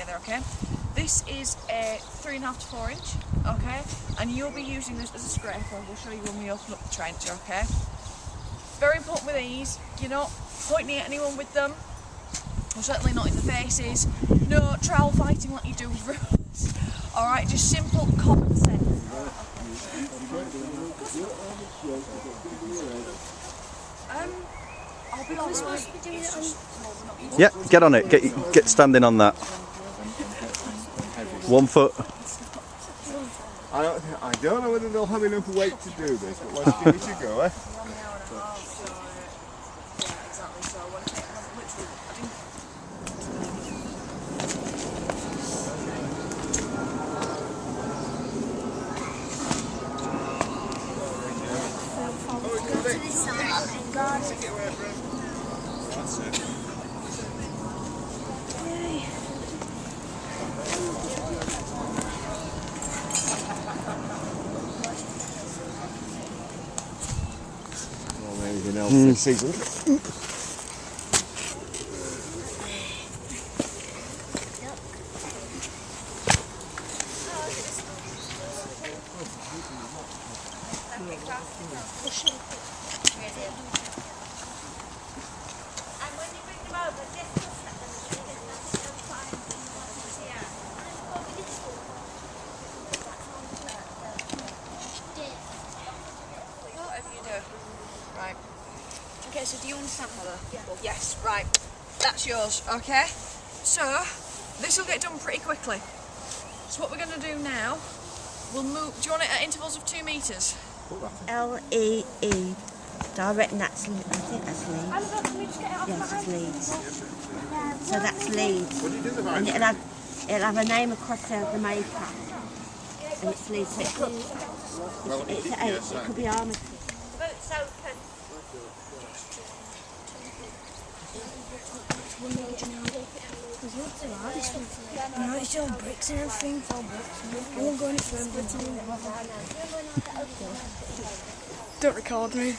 together, okay? This is a 3.5 to 4 inch, okay? And you'll be using this as a scraper. We'll show you when we open up the trench, okay? Very important with these, you're not pointing at anyone with them, or certainly not in the faces. No trowel fighting like you do with roads. Alright, just simple common sense. I'll be honest, yeah, get on it. Get standing on that. 1 foot. I don't know whether they'll have enough weight to do this, but let's give it a go, eh? Anything else this season? Right. Okay, so do you understand, Heather? Yeah. Yes, right. That's yours, okay? So, this will get done pretty quickly. So what we're going to do now, we'll move... Do you want it at intervals of 2 metres? L-E-E. Direct, and that's... I think that's Leeds. Yes, it's Leeds. So that's Leeds. And it'll have a name across the maker. And it's Leeds. So it could be armoured. Boat's open. No, it's all bricks and everything. I won't go any further. Don't record me.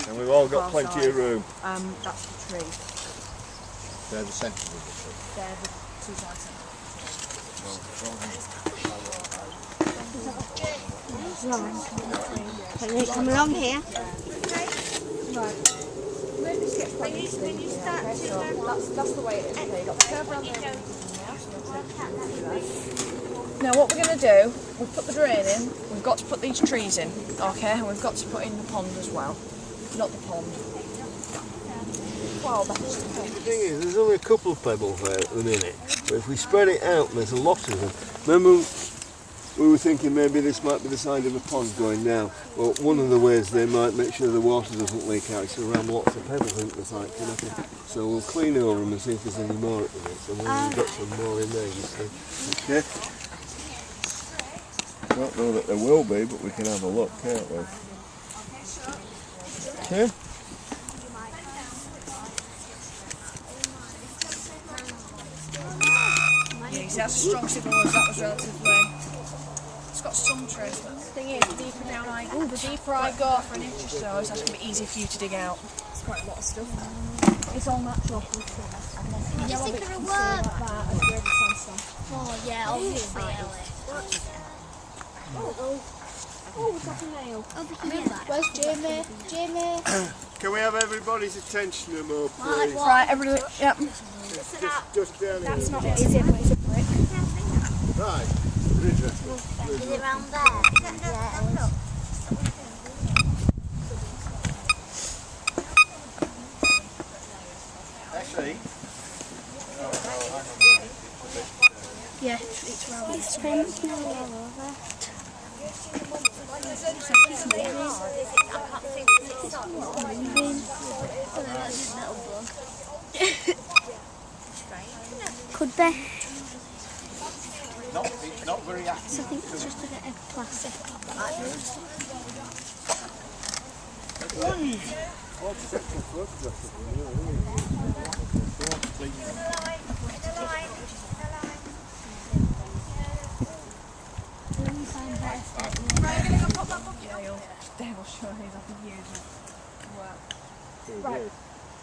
And we've all got plenty of room. That's the tree. They're the centres of the tree. They're the 2 sides. Can you come along here? Right. When you start to... That's the way it is. Okay, you've got the curve around there. Now what we're going to do, we've put the drain in, we've got to put these trees in, okay, and we've got to put in the pond as well. Not the pond. Well, that's just The thing is, there's only a couple of pebbles there at the minute, but if we spread it out, there's a lot of them. Remember, we were thinking maybe this might be the side of a pond going down. Well, one of the ways they might make sure the water doesn't leak out is to ram lots of pebbles into the site, you know? So we'll clean over them and see if there's any more at the minute. So we've got some more in there, you see. Okay? I don't know that there will be, but we can have a look, can't we? Okay? Yeah, you see, that's a strong signal as that was relatively... It's got some trace, but the thing is, the deeper I go for an inch or so, it's actually going to be easier for you to dig out. It's quite a lot of stuff. It's all natural. Just think of a word. Oh yeah, obviously, Ellie. Oh, we've got a nail. Over here. Where's Jamie? Jamie? Can we have everybody's attention a more, please? Right, everybody, yep. Just down here. That's not easy, but it's a brick. Right. Is it around there? Yeah. Actually, Yeah, it's round. It's famous now all over. Could be. not very active. So I think it's just a bit of plastic. Right, I'm gonna go pop that bucket up. Dave will show he's after years of work. Right.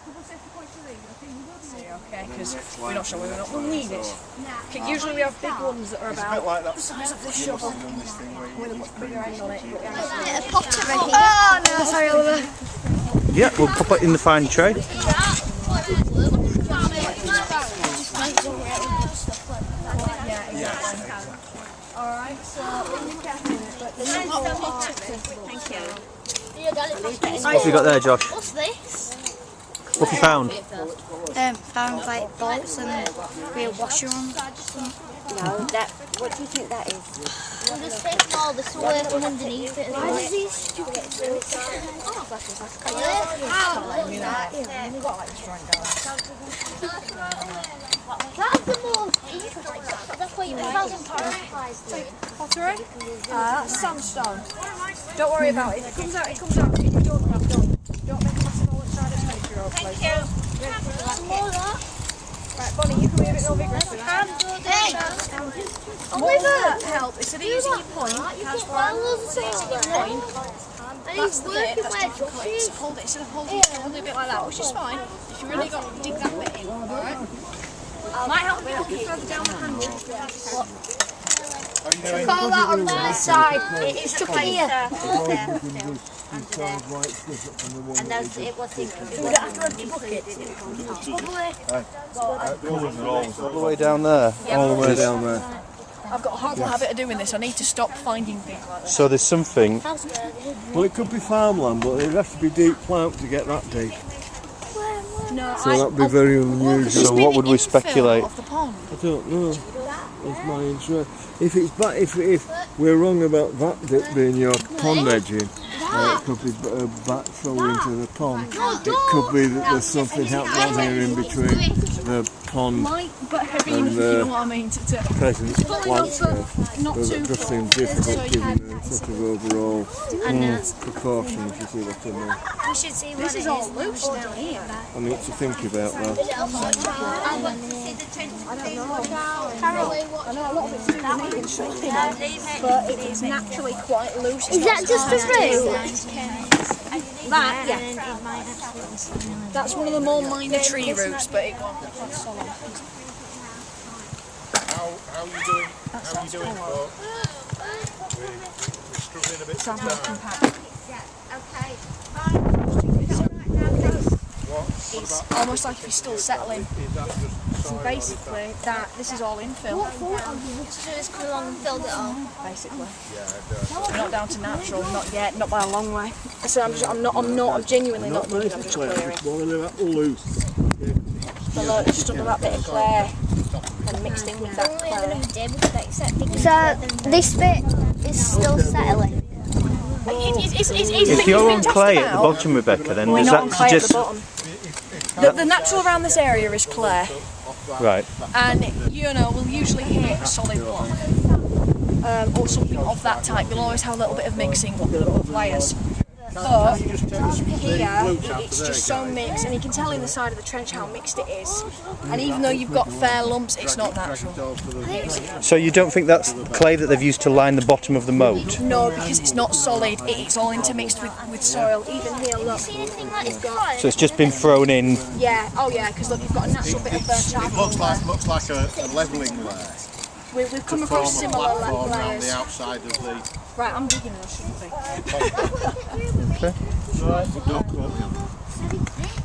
Couple of safety points to these. I think we will see, okay, because we're not sure whether or not we'll need it. Okay, usually we have big ones that are about the size of this shovel. With a much bigger end on it. A potter right here. Oh no, sorry Oliver. Yeah, we'll pop it in the fine tray. Yeah, exactly. Alright, so Thank you. What have you got there, Josh? What's this? What have you found? Found like bolts and real washer on. No, that. What do you think that is? We'll just take all this away from underneath it as well. That's the most that's what you pottery? That's sandstone. Don't worry about it. If it comes out, it comes out. If you don't have done, don't make a massive hole inside it to make sure it's Thank you. Right, Bonnie, you can be a bit more vigorous with that. Oliver! Help, instead of using your point, that's the bit that's difficult. So hold it, instead of holding it, hold it a bit like that, which is fine. If you really got to dig that bit in, alright? Might help me looking further down the handle. Call that on the side. It's stuck here. And that's it. What's in? We don't have to empty buckets. All the way down there. All the way down there. I've got a horrible habit of doing this. I need to stop finding things like that. So there's something. Well, it could be farmland, but it'd have to be deep ploughed to get that deep. No, So that'd be very unusual. So what would we speculate? Of the pond. I don't know. That's my interest. If it's if we're wrong about that bit being your pond edging, it could be backflow into the pond. It could be that there's something happening on here in between the pond But heavy enough, and you know what I mean, to present landscape. not But too it just seems difficult given the sort of overall precautions, you see what I mean. We should see what This is all loose down here. I need to think about that. I know a lot of it's too neat and shiny, but it is naturally quite loose. Is that just the root? That, yeah. That's one of the more minor tree roots, but it won't quite solid. How are you doing? How are you doing, Paul? We're struggling a bit to It's almost like if you're still settling. So basically, this is all infill. So just come along and filled it all. Basically, we're not down to natural, not yet, not by a long way. So I'm genuinely not doing it. I'm just clearing. Loose. So look, just under that bit of clay and mixed in with that clay. So this bit is still settling. If you're on clay at the bottom, Rebecca, then We're does not on that clay at just the bottom. The natural around this area is clay, right? and we'll usually hit a solid block or something of that type. You'll always have a little bit of mixing of layers. But here, it's just so mixed, and you can tell in the side of the trench how mixed it is. And even though you've got fair lumps, it's not natural. So you don't think that's clay that they've used to line the bottom of the moat? No, because it's not solid. It's all intermixed with soil. Even here, look. So it's just been thrown in. Yeah. Oh yeah. Because look, you've got a natural bit of burnt charcoal. It looks like a levelling layer. We've come across similar around layers. the outside of the. Right, I'm digging this, shouldn't be.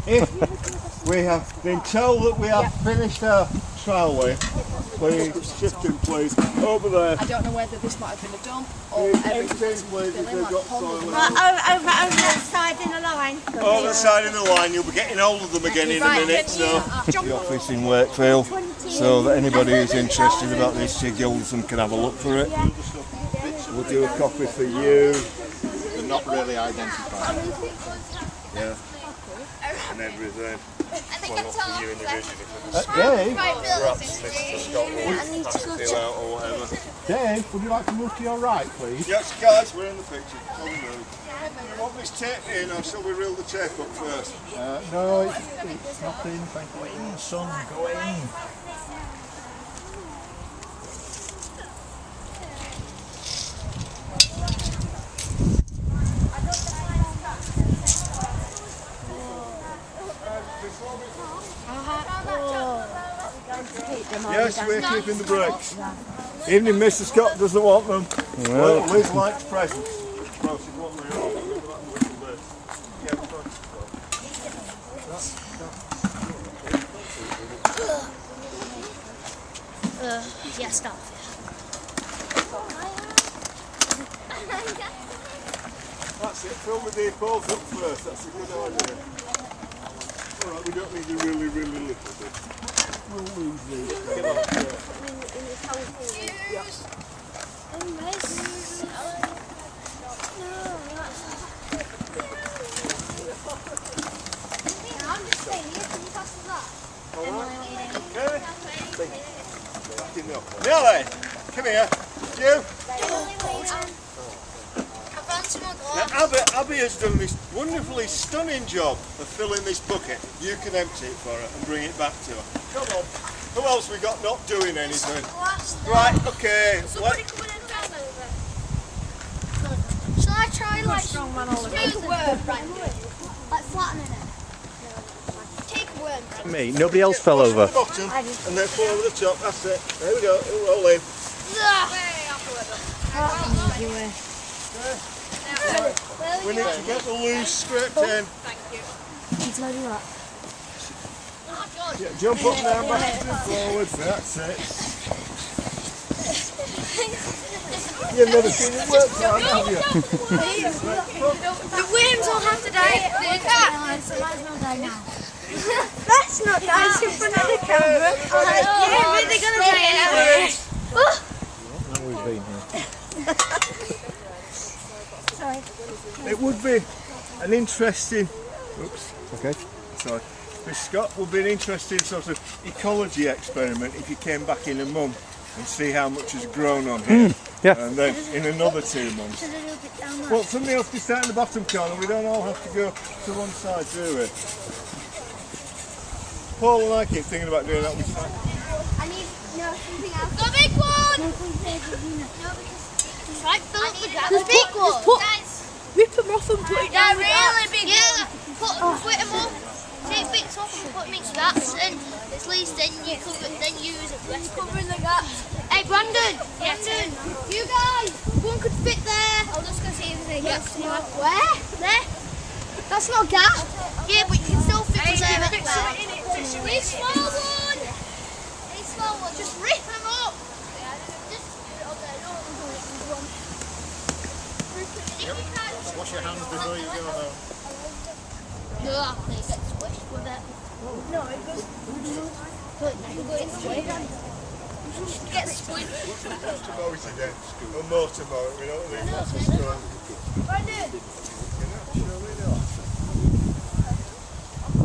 If we have been told that we have finished our trowelly, please shift in please over there. I don't know whether this might have been a dump or everything's Please, if they've got soil. Over the side in the line. Over the side of the line, you'll be getting hold of them again in a minute. So the office in Wakefield, so that anybody who's interested about these Sig Gilson can have a look for it. We'll do a copy for you. They're not really identified. Yeah. And everything. Well, not for you individually. Dave? Perhaps Fill out or whatever. Dave, would you like to move to your right, please? Yes, guys, we're in the picture. Come move. Want this tape in, or shall we reel the tape up first? No, it's nothing. Thank you. Son, go in. best way of keeping the bricks. Even if Mr. Scott doesn't want them, well, Liz likes presents. Well, she's got my own. Yeah, stop. That's it, fill the deep holes up first, that's a good idea. Alright, we don't need a really, really little bit. We'll lose these. I'm just saying, you can pass that. Nelly, come here. You? Now, Abby has done this wonderfully stunning job of filling this bucket. You can empty it for her and bring it back to her. Come on. Who else we got not doing anything? Right, okay. Somebody come in and down over. Shall I try like strong man all take a worm, right? Like flattening it. Take a worm. Me, nobody else fell over. The bottom and then fall over the top. That's it. There we go. It'll roll in. We need to get the loose script in. Thank you. Yeah, jump up now, backwards and forwards. That's it. You've never seen it work hard, have you? The worms all have to die. That's not nice in front of the camera. Yeah, but they're gonna die anyway. It would be an interesting. Oops. Okay. Sorry. Miss Scott would be an interesting sort of ecology experiment if you came back in a month and see how much has grown on here. Yeah. And then in another 2 months. Well, somebody else can start in the bottom corner. We don't all have to go to one side, do we? Paul and I keep thinking about doing that. I need something else. The big one! No, because right, fill up the gap. The big one! Rip them off and put it down. Really big one. Yeah, split them up. Take bits off and put them in gaps, and at least then you cover, then you use it. Let's cover in the gaps. Hey, Brandon, you guys, one could fit there. I'll just go see if there's a gap. Where? There. That's not a gap. Yeah, but you can still fit there. These small one. These small ones, just rip them up. Wash your hands before you go though. No, they get squished with it. No, it goes. But you go in get squished. To mow it again. Or more to mow it. We don't leave lots of stone.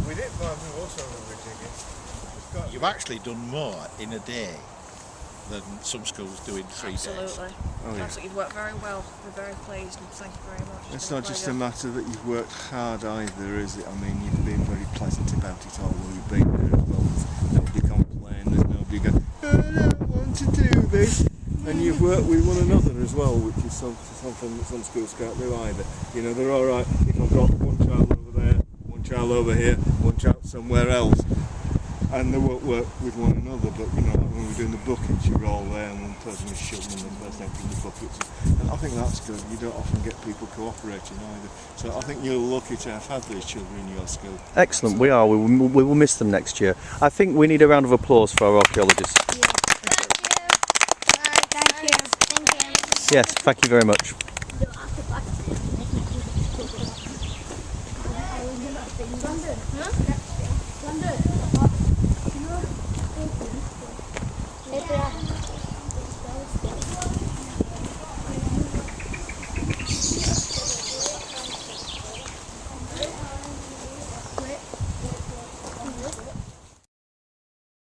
We didn't find the water on the digging. You've actually done more in a day than some schools do in 3 days. Absolutely. Oh, yeah. Absolutely. You've worked very well. We're very pleased and thank you very much. It's been not just a pleasure. matter that you've worked hard either, is it? I mean, you've been very pleasant about it all while you've been there as well. There's nobody complained, there's nobody going, I don't want to do this. And you've worked with one another as well, which is something that some schools can't do either. You know, they're all right if I've got one child over there, one child over here, one child somewhere else. And they won't work with one another, but you know, like when we're doing the buckets, you're all there and one person is shoveling and the person emptying the buckets. And I think that's good. You don't often get people cooperating either. So I think you're lucky to have had these children in your school. Excellent, we are. We will miss them next year. I think we need a round of applause for our archaeologists. Thank you. Yes, thank you very much. London.